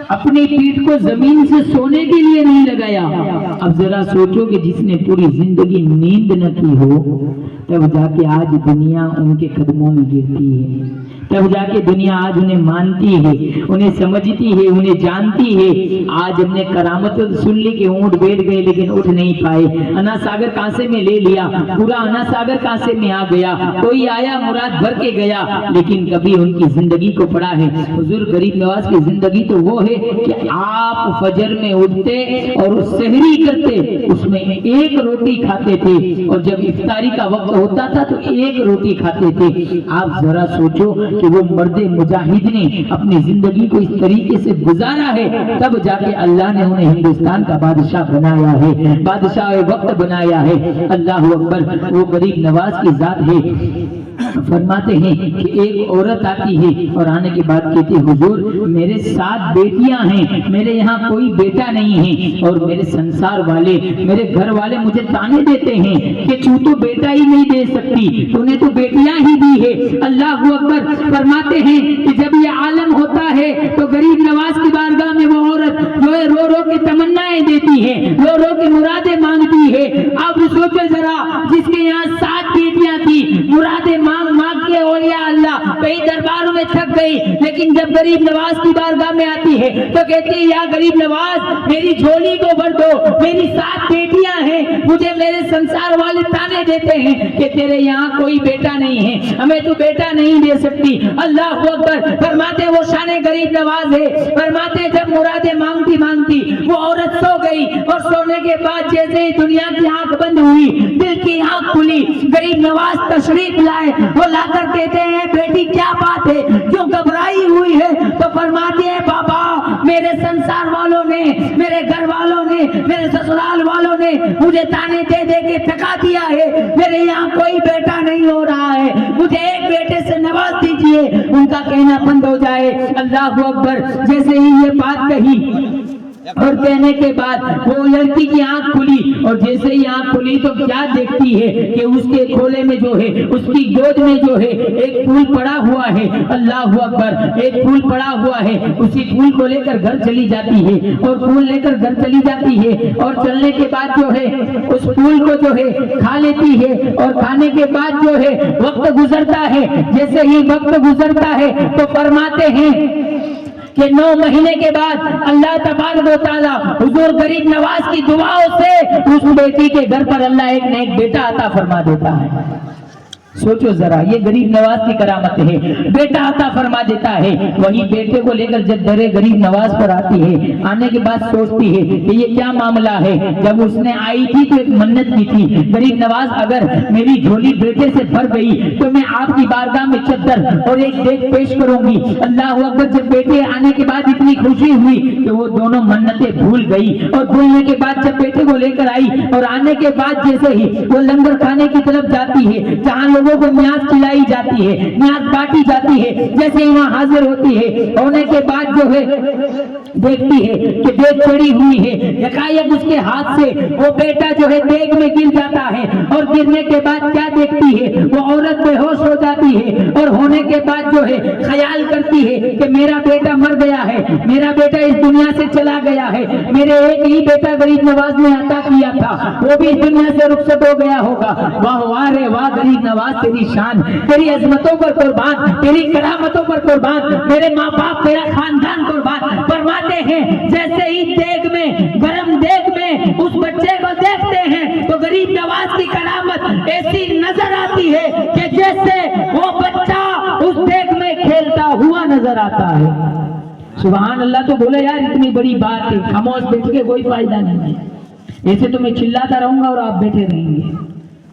اپنی پیٹھ کو زمین سے سونے کے لیے نہیں لگایا۔ اب ذرا سوچو کہ جس نے پوری زندگی نیند نہ کی ہو، تب جا کے آج دنیا ان کے قدموں میں گرتی ہے، تب جا کے دنیا آج انہیں مانتی ہے، انہیں سمجھتی ہے، انہیں جانتی ہے۔ آج ہم نے کرامت سن لی کہ اونٹ بیٹھ گئے لیکن اٹھ نہیں پائے، انا ساگر کانسے میں لے لیا، پورا انا ساگر کانسے میں آ گیا، کوئی آیا مراد بھر کے گیا، لیکن کبھی ان کی زندگی کو پڑھا ہے؟ حضور غریب نواز کی زندگی تو وہ ہے کہ آپ فجر میں اٹھتے اور سحری کرتے، اس میں ایک روٹی کھاتے تھے، اور جب افطاری کا وقت ہوتا تھا تو ایک روٹی کھاتے تھے۔ آپ ذرا سوچو کہ وہ مرد مجاہد نے اپنی زندگی کو اس طریقے سے گزارا ہے، تب جا کے اللہ نے انہیں ہندوستان کا بادشاہ بنایا ہے، بادشاہ وقت بنایا ہے۔ اللہ اکبر، وہ غریب نواز کی ذات ہے۔ فرماتے ہیں کہ ایک عورت آتی ہے اور آنے کے بعد کہتی ہے حضور میرے 7 بیٹیاں ہیں، میرے یہاں کوئی بیٹا نہیں ہے، اور میرے سنسار والے، میرے گھر والے مجھے تانے دیتے ہیں کہ تو تو بیٹا ہی نہیں دے سکتی، تو نے تو بیٹیاں ہی دی ہے۔ اللہ اکبر، فرماتے ہیں کہ جب یہ عالم ہوتا ہے تو غریب نواز کی بارگاہ میں وہ عورت جو ہے رو رو کے تمنائیں دیتی ہے، رو رو کے مرادیں مانگتی ہے۔ اب سوچو ذرا، جس کے یہاں 7 بیٹیاں تھی، مرادیں مانگ کے اولیاء اللہ کئی درباروں میں تھک گئی، لیکن جب غریب نواز کی بارگاہ میں آتی ہے تو کہتی ہے یا غریب نواز میری جھولی کو بھر دو، میری 7 بیٹیاں ہیں، مجھے میرے سنسار والے تانے دیتے ہیں کہ تیرے یہاں کوئی بیٹا نہیں ہے، ہمیں تو بیٹا نہیں دے سکتی۔ اللہ اکبر، فرماتے وہ شان غریب نواز ہے۔ فرماتے جب مرادیں مانگتی مانگتی وہ عورت سو گئی، اور سونے کے بعد جیسے ہی دنیا کی آنکھ بند ہوئی، دل کی آنکھ کھلی، غریب نواز تشریف لائے، وہ لا کر کہتے ہیں بیٹی کیا بات ہے، کیوں گھبرائی ہوئی ہے؟ تو فرماتے ہیں بابا میرے سنسار والوں نے، میرے گھر والوں نے، میرے سسرال والوں نے مجھے تانے دے دے کے تھکا دیا ہے، میرے یہاں کوئی بیٹا نہیں ہو رہا ہے، مجھے ایک بیٹے سے نواز دیجئے، ان کا کہنا بند ہو جائے۔ اللہ اکبر، جیسے ہی یہ بات کہی اور کہنے کے بعد وہ لڑکی کی آنکھ کھلی، اور جیسے ہی آنکھ کھلی تو کیا دیکھتی ہے کہ اس کے کھولے میں جو ہے، اس کی گود میں جو ہے ایک پھول پڑا ہوا ہے۔ اللہ اکبر، ایک پھول پڑا ہوا ہے، اسی پھول کو لے کر گھر چلی جاتی ہے، اور پھول لے کر گھر چلی جاتی ہے، اور چلنے کے بعد جو ہے اس پھول کو جو ہے کھا لیتی ہے، اور کھانے کے بعد جو ہے وقت گزرتا ہے، جیسے ہی وقت گزرتا ہے تو فرماتے ہیں کہ 9 مہینے کے بعد اللہ تبارک و تعالی حضور غریب نواز کی دعاؤں سے اس بیٹی کے گھر پر اللہ ایک نہ ایک بیٹا عطا فرما دیتا ہے۔ سوچو ذرا، یہ غریب نواز کی کرامت ہے، بیٹا عطا فرما دیتا ہے۔ وہی بیٹے کو لے کر جب در غریب نواز پر آتی ہے، آنے کے بعد سوچتی ہے کہ یہ کیا معاملہ ہے۔ جب اس نے آئی تھی تو ایک منت کی تھی، غریب نواز اگر میری جھولی بیٹے سے بھر گئی تو میں آپ کی بارگاہ میں چادر اور ایک دیگ پیش کروں گی۔ اللہ اکبر، جب بیٹے آنے کے بعد اتنی خوشی ہوئی کہ وہ دونوں منتیں بھول گئی، اور بھولنے کے بعد جب بیٹے کو لے کر آئی اور آنے کے بعد جیسے ہی وہ لنگر کھانے کی طرف جاتی ہے جہاں لوگوں کو نیاز کھلائی جاتی ہے، نیاز بانٹی جاتی ہے، جیسے ہی وہاں حاضر ہوتی ہے، ہونے کے بعد جو ہے دیکھتی ہے کہ دیگ چڑھی ہوئی ہے، یکایک اس کے ہاتھ سے وہ بیٹا جو ہے دیگ میں گر جاتا ہے، اور گرنے کے بعد کیا دیکھتی ہے، وہ عورت بے ہوش ہو جاتی ہے، اور ہونے کے بعد جو ہے خیال کرتی ہے کہ میرا بیٹا مر گیا ہے، میرا بیٹا اس دنیا سے چلا گیا ہے، میرے ایک ہی بیٹا غریب نواز نے عطا کیا تھا، وہ بھی اس دنیا سے رخصت ہو گیا ہوگا۔ واہ واہ رے واہ غریب نواز، تیری شان، تیری عظمتوں پر قربان، تیری کرامتوں پر قربان، میرے ماں باپ، میرا خاندان قربان۔ فرماتے ہیں جیسے ہی دیگ میں، گرم دیگ میں اس بچے کو دیکھتے ہیں تو غریب نواز کی کرامت ایسی نظر آتی ہے کہ جیسے وہ بچہ اس دیگ میں کھیلتا ہوا نظر آتا ہے۔ سبحان اللہ، تو بولے یار اتنی بڑی بات ہے، خاموش بیٹھ کے کوئی فائدہ نہیں ہے، ایسے تو میں چلاتا رہوں گا اور آپ بیٹھے رہیں گے۔